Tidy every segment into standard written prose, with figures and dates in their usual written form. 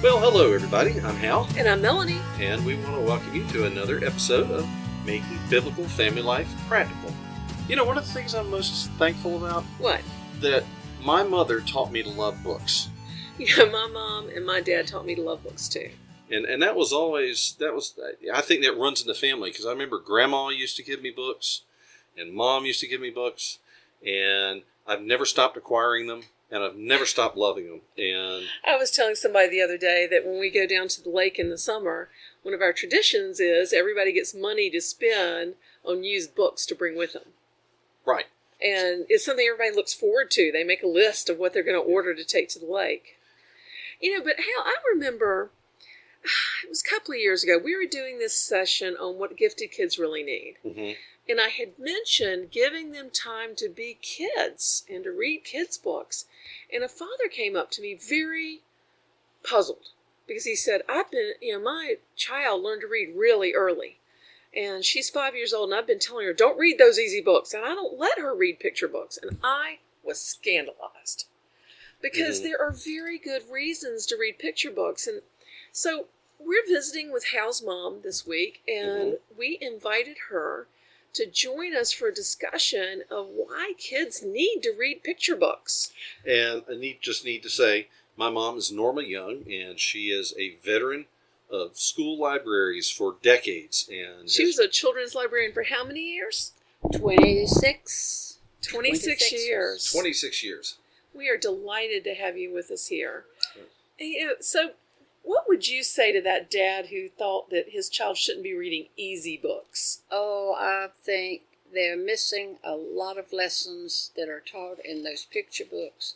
Well, hello everybody. I'm Hal, And I'm Melanie. and we want to welcome you to another episode of Making Biblical Family Life Practical. You know, one of the things I'm most thankful about, What? that my mother taught me to love books. Yeah, my mom and my dad taught me to love books too. And that was always, I think that runs in the family, because I remember Grandma used to give me books, and Mom used to give me books, and I've never stopped acquiring them, and I've never stopped loving them. And I was telling somebody the other day that when we go down to the lake in the summer, one of our traditions is everybody gets money to spend on used books to bring with them. right. And it's something everybody looks forward to. They make a list of what they're going to order to take to the lake. You know, but hell, I remember, it was a couple of years ago, we were doing this session on what gifted kids really need. Mm-hmm. And I had mentioned giving them time to be kids and to read kids' books. And a father came up to me very puzzled because he said, my child learned to read really early. And she's 5 years old, and I've been telling her, don't read those easy books. And I don't let her read picture books. And I was scandalized because there are very good reasons to read picture books. And so we're visiting with Hal's mom this week, and we invited her to join us for a discussion of why kids need to read picture books. And I just need to say, my mom is Norma Young, and she is a veteran of school libraries for decades. And She was a children's librarian for how many years? 26 years. 26 years. We are delighted to have you with us here. And, so what would you say to that dad who thought that his child shouldn't be reading easy books? Oh, I think they're missing a lot of lessons that are taught in those picture books.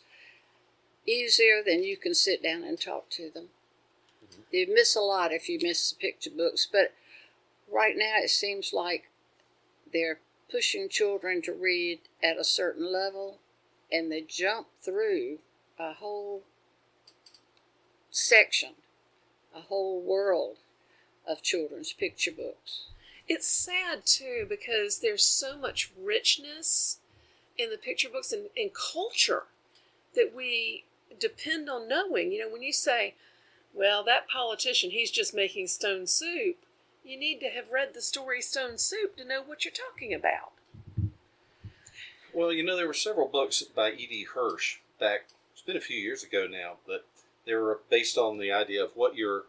Easier than you can sit down and talk to them. You miss a lot if you miss the picture books, but right now it seems like they're pushing children to read at a certain level, and they jump through a whole section, a whole world of children's picture books. It's sad, too, because there's so much richness in the picture books and culture that we depend on knowing. You know, when you say, well, that politician, he's just making stone soup, you need to have read the story Stone Soup to know what you're talking about. Well, you know, there were several books by E.D. Hirsch back, it's been a few years ago now, but they were based on the idea of what your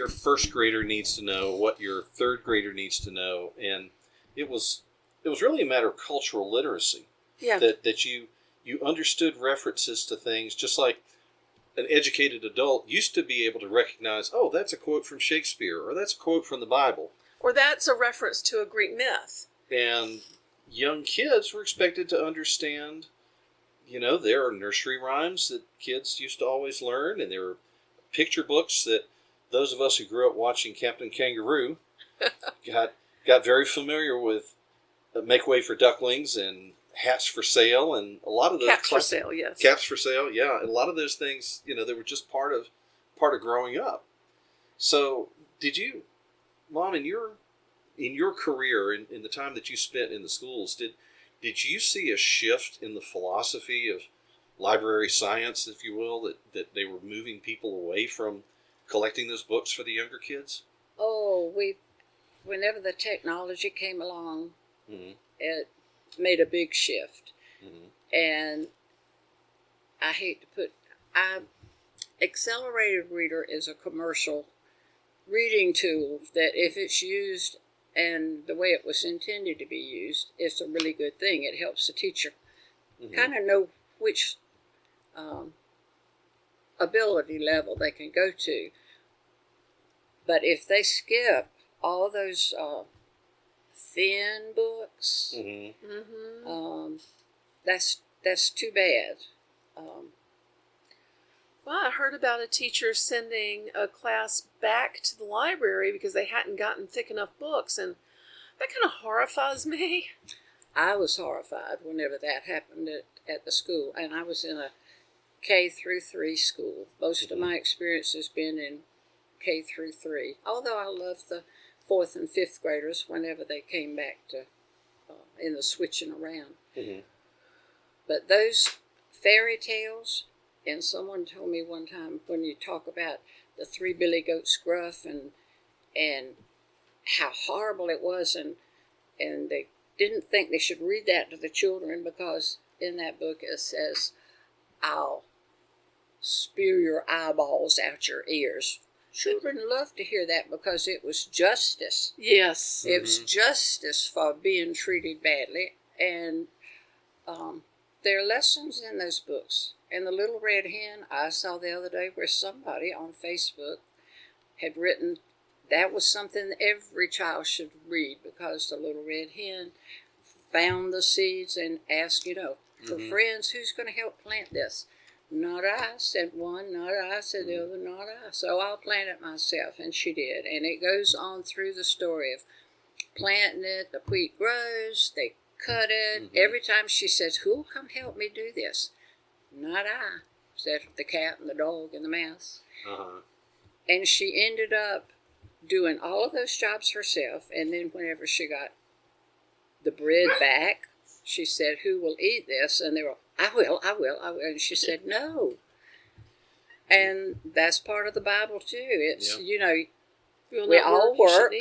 first grader needs to know, what your third grader needs to know, and it was really a matter of cultural literacy. Yeah. That you understood references to things, just like an educated adult used to be able to recognize, oh, that's a quote from Shakespeare, or that's a quote from the Bible. Or that's a reference to a Greek myth. And young kids were expected to understand, you know, there are nursery rhymes that kids used to always learn, and there were picture books that those of us who grew up watching Captain Kangaroo got very familiar with. Make Way for Ducklings and Hats for Sale, and a lot of those Caps for Sale, yes. Caps for Sale, yeah, and a lot of those things, you know, they were just part of growing up. So, did you, Mom, in your career, in the time that you spent in the schools, did you see a shift in the philosophy of library science, if you will, that they were moving people away from collecting those books for the younger kids? Oh, whenever the technology came along, it made a big shift. And Accelerated Reader is a commercial reading tool that, if it's used and the way it was intended to be used, it's a really good thing. It helps the teacher kind of know which ability level they can go to. But if they skip all those thin books, that's too bad. Well, I heard about a teacher sending a class back to the library because they hadn't gotten thick enough books, and that kind of horrifies me. I was horrified whenever that happened at the school, and I was in a K through 3 school. Most of my experience has been in K through 3, although I loved the 4th and 5th graders whenever they came back to in the switching around. But those fairy tales, and someone told me one time, when you talk about the Three Billy Goats Gruff and how horrible it was, and they didn't think they should read that to the children because in that book it says, "I'll spew your eyeballs out your ears." Children loved to hear that because it was justice. Yes. It was justice for being treated badly, and there are lessons in those books. And the Little Red Hen, I saw the other day where somebody on Facebook had written that was something every child should read, because the Little Red Hen found the seeds and asked, for friends, who's going to help plant this? Not I, said one. Not I, said the other. Not I. So I'll plant it myself. And she did. And it goes on through the story of planting it. The wheat grows. They cut it. Every time she says, who will come help me do this? Not I, said the cat and the dog and the mouse. And she ended up doing all of those jobs herself. And then whenever she got the bread back, she said, who will eat this? And they were, I will. And she said, no. And that's part of the Bible, too. It's, we all work,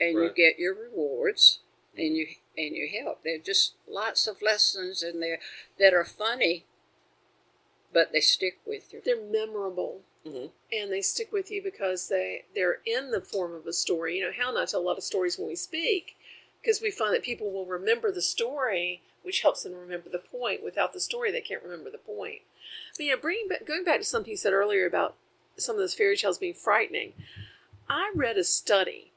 and you get your rewards, and you help. There are just lots of lessons in there that are funny, but they stick with you. They're memorable, and they stick with you because they're in the form of a story. Hal and I tell a lot of stories when we speak, because we find that people will remember the story, which helps them remember the point. Without the story, they can't remember the point. But going back to something you said earlier about some of those fairy tales being frightening, I read a study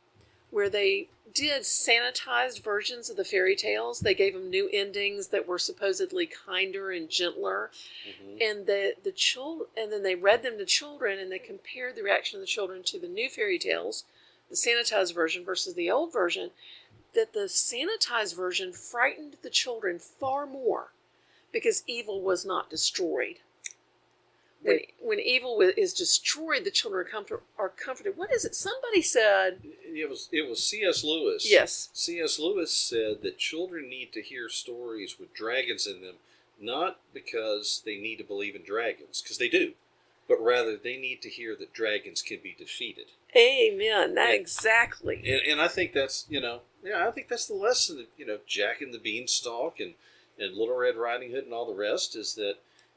where they did sanitized versions of the fairy tales. They gave them new endings that were supposedly kinder and gentler, and and then they read them to children, and they compared the reaction of the children to the new fairy tales, the sanitized version versus the old version. That the sanitized version frightened the children far more because evil was not destroyed. When evil is destroyed, the children are comforted. What is it? Somebody said... It was C.S. Lewis. Yes. C.S. Lewis said that children need to hear stories with dragons in them, not because they need to believe in dragons, because they do, but rather they need to hear that dragons can be defeated. Amen. Exactly. And I think that's, I think that's the lesson that, Jack and the Beanstalk and Little Red Riding Hood and all the rest is that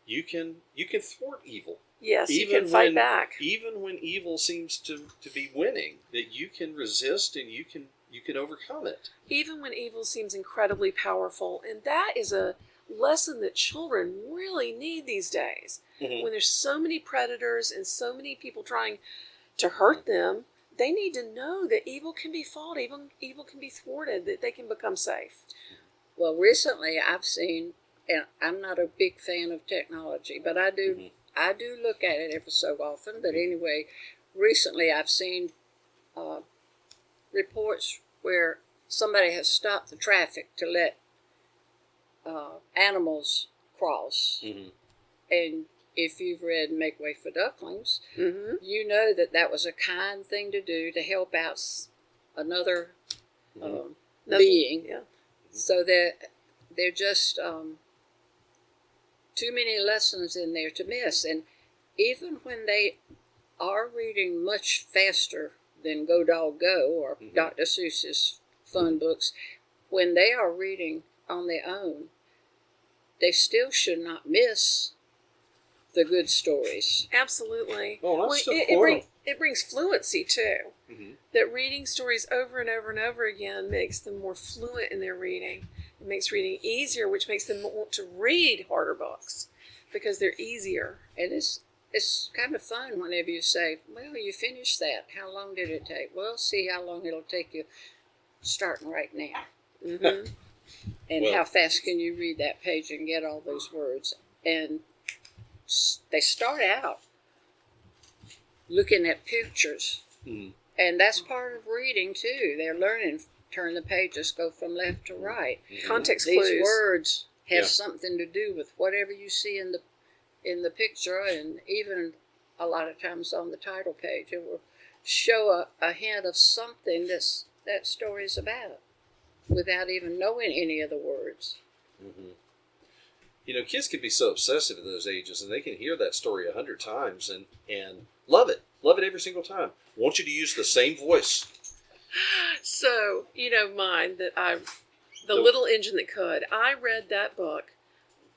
you can thwart evil. Yes, you can fight back. Even when evil seems to be winning, that you can resist and you can overcome it. Even when evil seems incredibly powerful. And that is a lesson that children really need these days. When there's so many predators and so many people trying to hurt them, they need to know that evil can be fought, evil can be thwarted, that they can become safe. Well, recently I've seen, and I'm not a big fan of technology, but I do look at it every so often. But anyway, recently I've seen reports where somebody has stopped the traffic to let animals cross. And if you've read Make Way for Ducklings, you know that was a kind thing to do to help out another being. Yeah. So they're just too many lessons in there to miss. And even when they are reading much faster than Go Dog Go or Dr. Seuss's fun books, when they are reading on their own, they still should not miss the good stories. Absolutely. Oh, that's it brings fluency too. That reading stories over and over and over again makes them more fluent in their reading. It makes reading easier, which makes them want to read harder books because they're easier. And it's kind of fun whenever you say, well, you finished that. How long did it take? Well, see how long it'll take you starting right now. And how fast can you read that page and get all those words? And they start out looking at pictures. And that's part of reading, too. They're learning, turn the pages, go from left to right. Context These clues. words have something to do with whatever you see in the picture, and even a lot of times on the title page. It will show a hint of something that story's about without even knowing any of the words. Kids can be so obsessive at those ages, and they can hear that story 100 times and love it every single time. Want you to use the same voice. So, mine The Little Engine That Could. I read that book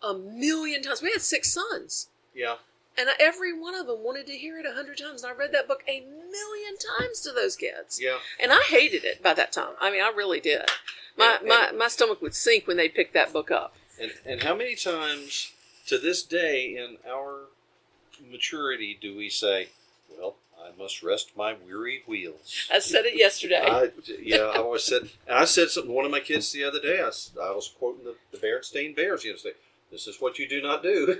a million times. We had 6 sons. Yeah. And every one of them wanted to hear it 100 times. And I read that book a million times to those kids. Yeah. And I hated it by that time. I mean, I really did. My stomach would sink when they picked that book up. And how many times to this day in our maturity do we say, well, I must rest my weary wheels? I said it yesterday. I always said, and I said something to one of my kids the other day. I was quoting the Berenstain Bears. Say, this is what you do not do.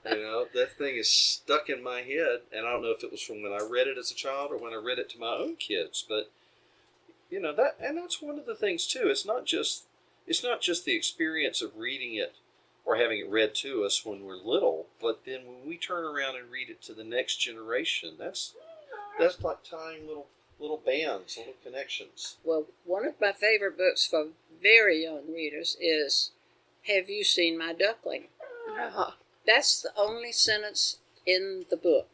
That thing is stuck in my head, and I don't know if it was from when I read it as a child or when I read it to my own kids. But that's one of the things too. It's not just the experience of reading it or having it read to us when we're little, but then when we turn around and read it to the next generation, that's like tying little bands, little connections. Well, one of my favorite books for very young readers is Have You Seen My Duckling? Uh-huh. That's the only sentence in the book.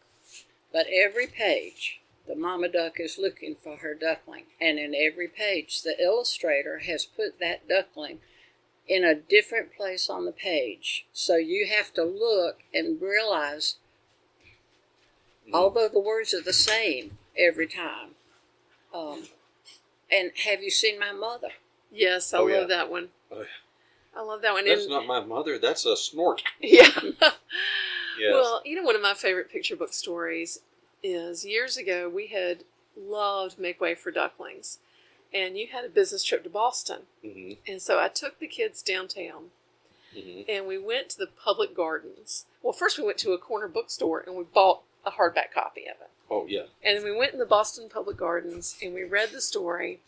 But every page, the mama duck is looking for her duckling. And in every page, the illustrator has put that duckling in a different place on the page. So you have to look and realize, although the words are the same every time. And Have You Seen My Mother? Yes, I love that one. Oh, yeah. I love that one. That's not my mother. That's a snort. Yeah. Yes. Well, one of my favorite picture book stories is years ago we had loved Make Way for Ducklings. And you had a business trip to Boston. Mm-hmm. And so I took the kids downtown. Mm-hmm. And we went to the public gardens. Well, first we went to a corner bookstore and we bought a hardback copy of it. Oh, yeah. And then we went in the Boston public gardens and we read the story.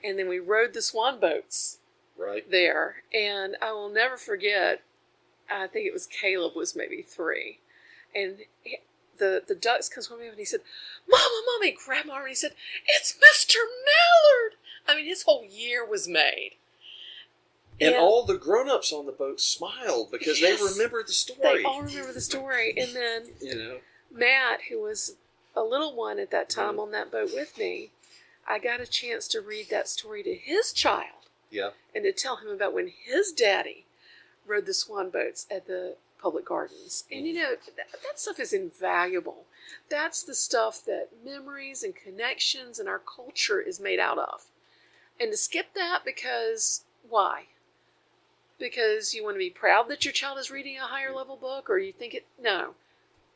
And then we rode the swan boats. Right. There. And I will never forget, I think it was Caleb was maybe 3. And the ducks comes with me and he said, Mama, Mommy, grabbed my arm and he said, it's Mr. Mallard. I mean, his whole year was made. And all the grown-ups on the boat smiled because they remembered the story. They all remember the story. And then Matt, who was a little one at that time on that boat with me, I got a chance to read that story to his child. Yeah. And to tell him about when his daddy rode the swan boats at the public gardens. And that stuff is invaluable. That's the stuff that memories and connections and our culture is made out of. And to skip that why? Because you want to be proud that your child is reading a higher level book, or you think no.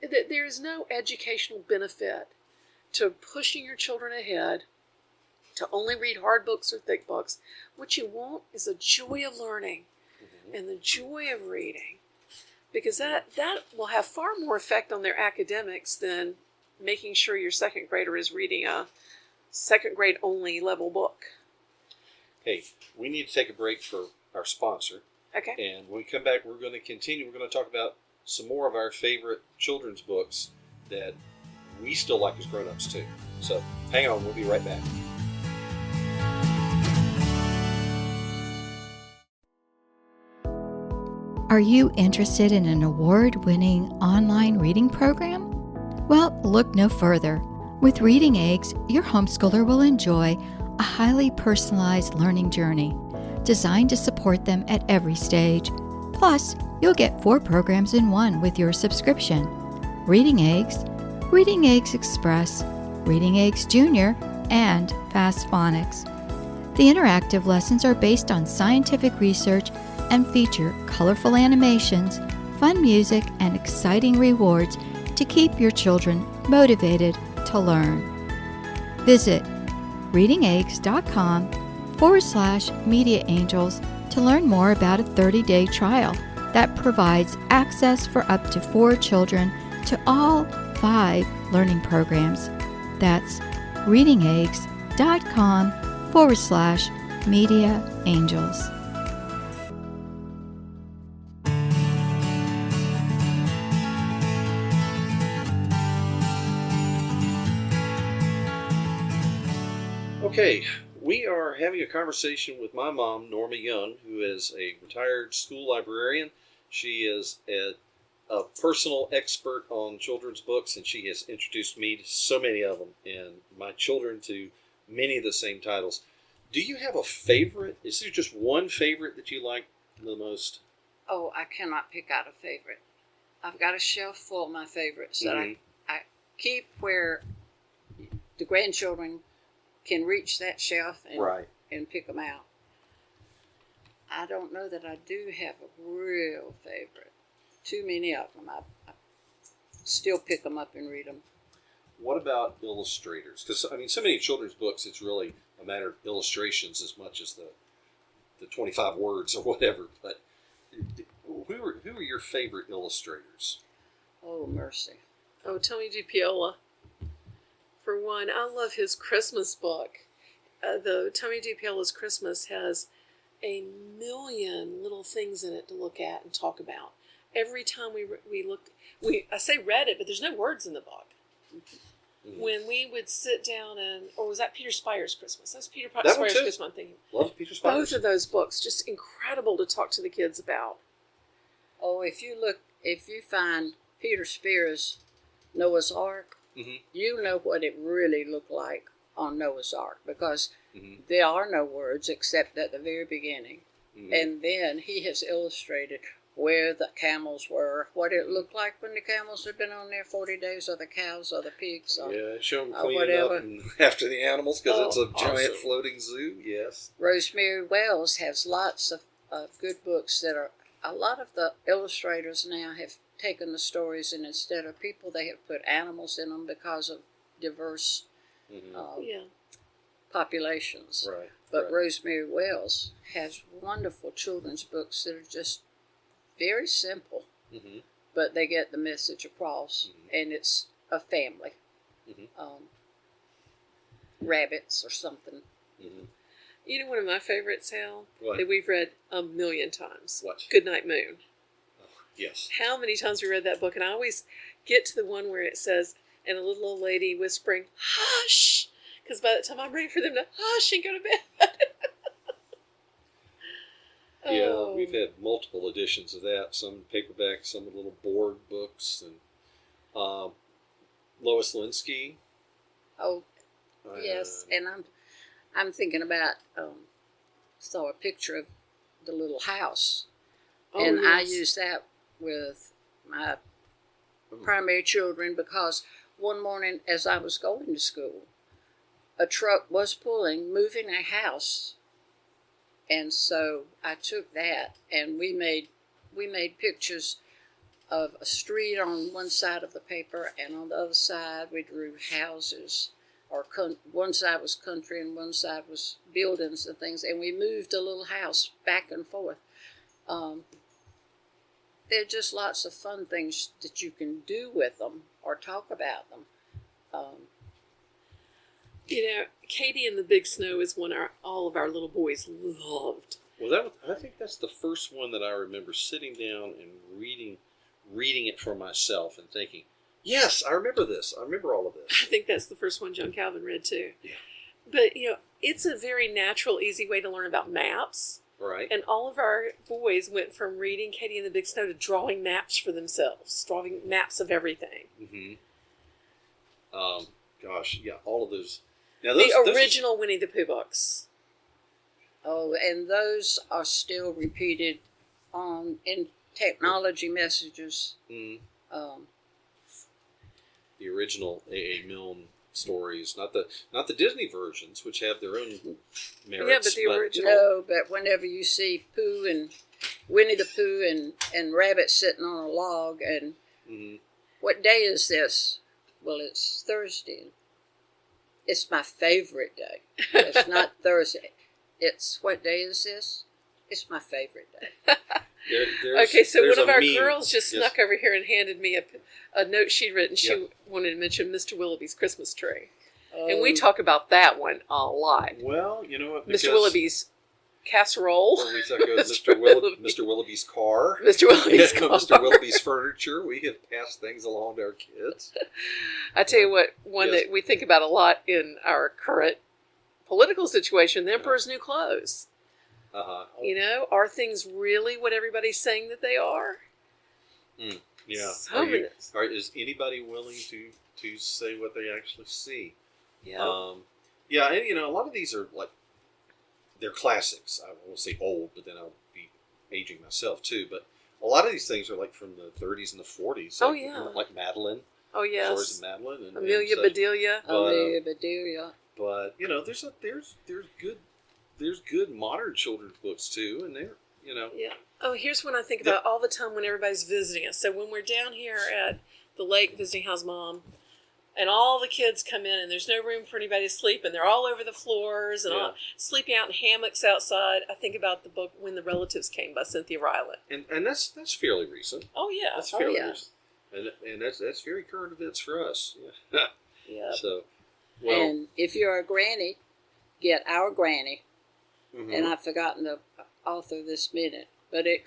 There is no educational benefit to pushing your children ahead to only read hard books or thick books. What you want is a joy of learning and the joy of reading, because that will have far more effect on their academics than making sure your second grader is reading a second grade only level book. Hey, we need to take a break for our sponsor. Okay. And when we come back, we're going to continue. We're going to talk about some more of our favorite children's books that we still like as grown-ups too. So hang on, we'll be right back. Are you interested in an award-winning online reading program? Well, look no further. With Reading Eggs, your homeschooler will enjoy a highly personalized learning journey designed to support them at every stage. Plus, you'll get 4 programs in one with your subscription. Reading Eggs, Reading Eggs Express, Reading Eggs Junior, and Fast Phonics. The interactive lessons are based on scientific research and feature colorful animations, fun music, and exciting rewards to keep your children motivated to learn. Visit readingeggs.com/Media Angels to learn more about a 30-day trial that provides access for up to 4 children to all 5 learning programs. That's readingeggs.com/Media Angels. Okay, we are having a conversation with my mom, Norma Young, who is a retired school librarian She is a personal expert on children's books, and she has introduced me to so many of them, and my children to many of the same titles. Do you have a favorite? Is there just one favorite that you like the most? Oh, I cannot pick out a favorite. I've got a shelf full of my favorites that I keep where the grandchildren can reach that shelf and pick them out. I don't know that I do have a real favorite. Too many of them. I still pick them up and read them. What about illustrators? Because, I mean, so many children's books, it's really a matter of illustrations as much as the 25 words or whatever. But who are your favorite illustrators? Oh, mercy. Oh, Tommy DiPiola. For one, I love his Christmas book. The Tommy DiPiola's Christmas has a million little things in it to look at and talk about. Every time I say read it, but there's no words in the book. Mm-hmm. When we would sit down or was that Peter Spire's Christmas? That's Peter Spire's Christmas, I'm thinking. Love Peter Spire's. Both of those books, just incredible to talk to the kids about. Oh, if you find Peter Spear's Noah's Ark, you know what it really looked like on Noah's Ark, because there are no words except at the very beginning. And then he has illustrated where the camels were, what it looked like when the camels had been on there 40 days, or the cows, or the pigs, or show them cleaning up and after the animals, because it's a giant floating zoo. Yes. Rosemary Wells has lots of good books that are, a lot of the illustrators now have taken the stories, and instead of people, they have put animals in them because of diverse populations. Right. But Rosemary Wells has wonderful children's books that are just very simple, but they get the message across, and it's a family. Rabbits or something. You know, one of my favorites, Hal, What? that we've read a million times. What? Goodnight Moon. Oh, yes. How many times we read that book, and I always get to the one where it says, and a little old lady whispering, "Hush!" Because by the time I'm ready for them to hush and go to bed. Yeah, we've had multiple editions of that. Some paperback, some little board books, and Lois Linsky. Oh, yes, and I'm thinking about saw a picture of the little house, and yes. I use that with my primary children, because one morning as I was going to school, a truck was moving a house. And so I took that, and we made pictures of a street on one side of the paper, and on the other side we drew houses, or one side was country and one side was buildings and things, and we moved a little house back and forth. There are just lots of fun things that you can do with them or talk about them. You know, Katie and the Big Snow is one all of our little boys loved. Well, I think that's the first one that I remember sitting down and reading it for myself and thinking, yes, I remember this. I remember all of this. I think that's the first one John Calvin read too. Yeah. But, you know, it's a very natural, easy way to learn about maps. Right. And all of our boys went from reading Katie and the Big Snow to drawing maps for themselves, drawing maps of everything. Gosh, yeah, all of those. Now, the original Winnie the Pooh books. Oh, and those are still repeated in technology messages. The original A.A. Milne stories, not the Disney versions, which have their own merits. Yeah, but the original. No, but whenever you see Pooh and Winnie the Pooh and Rabbit sitting on a log, and what day is this? Well, it's Thursday. It's my favorite day. It's not Thursday. It's, what day is this? It's my favorite day. Okay, so one of our girls just snuck over here and handed me a note she'd written. She wanted to mention Mr. Willoughby's Christmas tree. And we talk about that one a lot. Well, you know what? Mr. Willoughby's casserole. Mr. Willoughby's car. Mr. Willoughby's car. Mr. Willoughby's furniture. We have passed things along to our kids. I tell you what, one that we think about a lot in our current political situation, the Emperor's New Clothes. You know, are things really what everybody's saying that they are? Yeah. Is anybody willing to say what they actually see? Yeah. Yeah, and you know, a lot of these are like, they're classics. I won't say old, but then I'll be aging myself too. But a lot of these things are like from the 30s and the 40s. Like, Oh, yeah. Like Madeline. Oh, yes. Stories of Madeline and Amelia such. Bedelia. Amelia Bedelia. But you know, there's good modern children's books too, and they're, you know. Yeah. Oh, here's one I think about all the time when everybody's visiting us. So when we're down here at the lake visiting How's Mom, and all the kids come in, and there's no room for anybody to sleep, and they're all over the floors, and all sleeping out in hammocks outside. I think about the book When the Relatives Came by Cynthia Ryland. And that's fairly recent. Oh, yeah. That's fairly recent. And that's very current events for us. Yeah. Yeah. So, well, and if you're a granny, get Our Granny. mm-hmm. And I've forgotten the author this minute, but it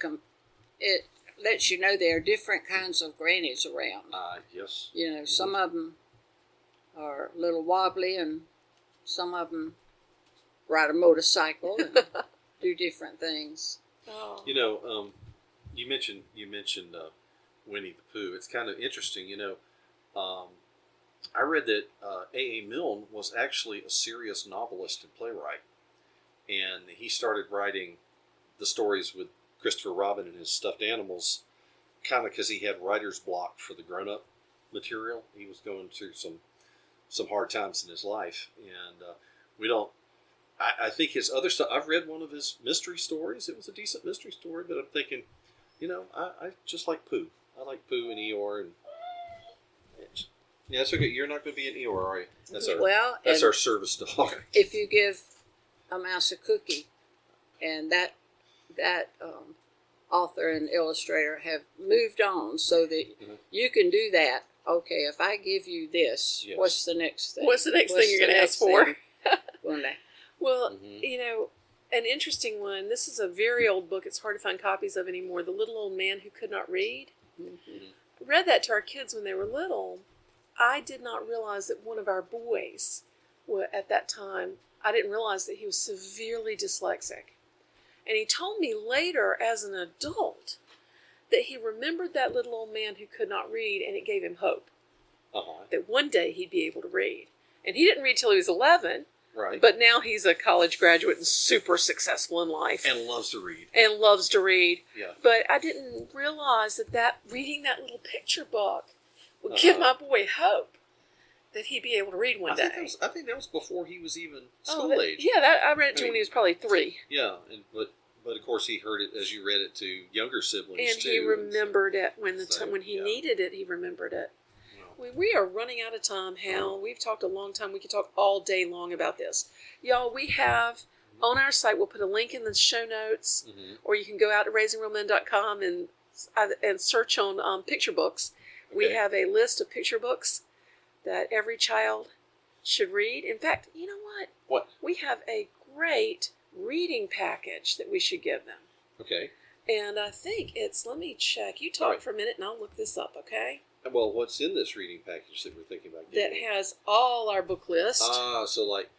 lets you know there are different kinds of grannies around. Yes. You know, some of them are a little wobbly, and some of them ride a motorcycle and do different things. Oh. You know, you mentioned Winnie the Pooh. It's kind of interesting. You know, I read that A.A. Milne was actually a serious novelist and playwright, and he started writing the stories with Christopher Robin and his stuffed animals, kind of because he had writer's block for the grown-up material. He was going through some hard times in his life, and we don't. I think his other stuff. I've read one of his mystery stories. It was a decent mystery story, but I'm thinking, you know, I just like Pooh. I like Pooh and Eeyore, and yeah, that's okay. You're not going to be an Eeyore, are you? That's our service dog. If you give a mouse a cookie, and that author and illustrator have moved on so that you can do that. Okay, if I give you this, what's the next thing? What's the next thing you're going to ask for? Well, you know, an interesting one. This is a very old book. It's hard to find copies of anymore. The Little Old Man Who Could Not Read. Read that to our kids when they were little. I did not realize that one of our boys, at that time, I didn't realize that he was severely dyslexic. And he told me later, as an adult, that he remembered that little old man who could not read, and it gave him hope that one day he'd be able to read. And he didn't read till he was 11, right? But now he's a college graduate and super successful in life. And loves to read. Yeah. But I didn't realize that reading that little picture book would give my boy hope that he'd be able to read one day. I think that was before he was even school age. Yeah, I read it to him when he was probably 3. Yeah, but of course he heard it as you read it to younger siblings and too. He remembered it when he needed it. He remembered it. Wow. We are running out of time, Hal. We've talked a long time. We could talk all day long about this, y'all. We have on our site. We'll put a link in the show notes, or you can go out to raisingrealmen.com and search on picture books. Okay. We have a list of picture books that every child should read. In fact, you know what? What? We have a great reading package that we should give them. Okay. And I think let me check. You talk for a minute and I'll look this up, okay? Well, what's in this reading package that we're thinking about giving? That has all our book list. So like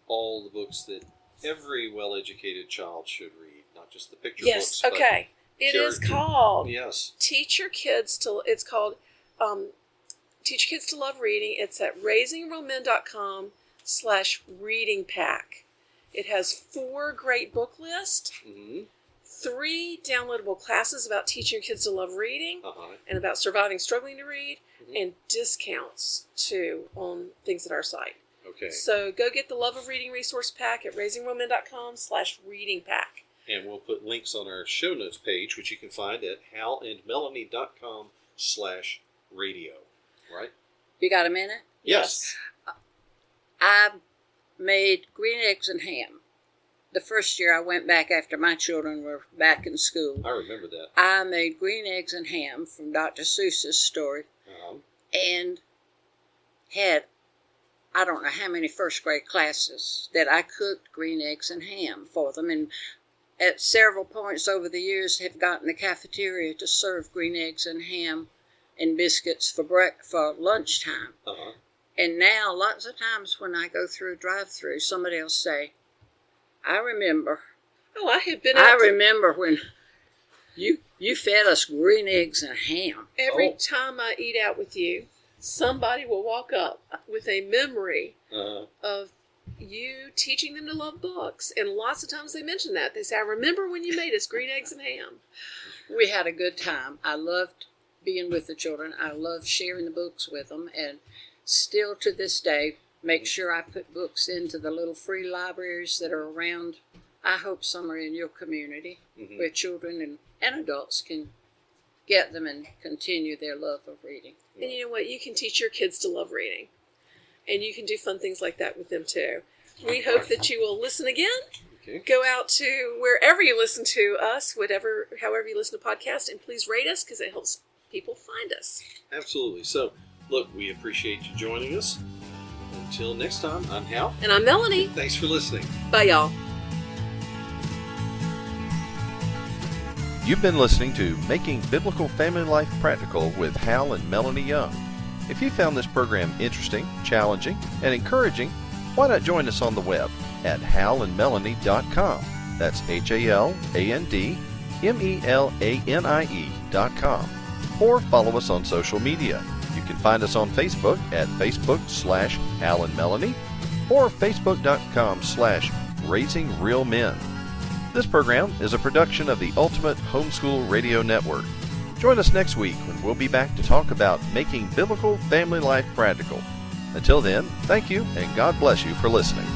all the books that every well-educated child should read, not just the picture books. Yes, okay. It is called Teach Your Kids to Love Reading. It's at raisingrealmen.com/reading pack. It has 4 great book lists, 3 downloadable classes about teaching your kids to love reading and about surviving struggling to read, and discounts too on things at our site. Okay. So go get the Love of Reading resource pack at raisingrealmen.com/reading pack. And we'll put links on our show notes page, which you can find at halandmelanie.com/radio. Right? You got a minute? Yes. I made green eggs and ham. The first year I went back after my children were back in school. I remember that. I made green eggs and ham from Dr. Seuss's story. And had, I don't know how many first grade classes that I cooked green eggs and ham for them. And at several points over the years have gotten the cafeteria to serve green eggs and ham and biscuits for lunchtime. And now, lots of times when I go through a drive-through, somebody will say, I remember Oh, I have been I out to- remember when you fed us green eggs and ham. every time I eat out with you, somebody will walk up with a memory of you teaching them to love books. And lots of times they mention that. They say, I remember when you made us green eggs and ham. We had a good time. I loved being with the children. I loved sharing the books with them. And still to this day, make sure I put books into the little free libraries that are around. I hope some are in your community where children and adults can get them and continue their love of reading. And you know what? You can teach your kids to love reading. And you can do fun things like that with them too. We hope that you will listen again. Okay. Go out to wherever you listen to us, however you listen to podcasts, and please rate us because it helps people find us. Absolutely. So, look, we appreciate you joining us. Until next time, I'm Hal. And I'm Melanie. Thanks for listening. Bye, y'all. You've been listening to Making Biblical Family Life Practical with Hal and Melanie Young. If you found this program interesting, challenging, and encouraging, why not join us on the web at halandmelanie.com. That's HALANDMELANIE.com. Or follow us on social media. You can find us on Facebook at Facebook/Hal and Melanie or Facebook.com/RaisingRealMen. This program is a production of the Ultimate Homeschool Radio Network. Join us next week when we'll be back to talk about making biblical family life practical. Until then, thank you and God bless you for listening.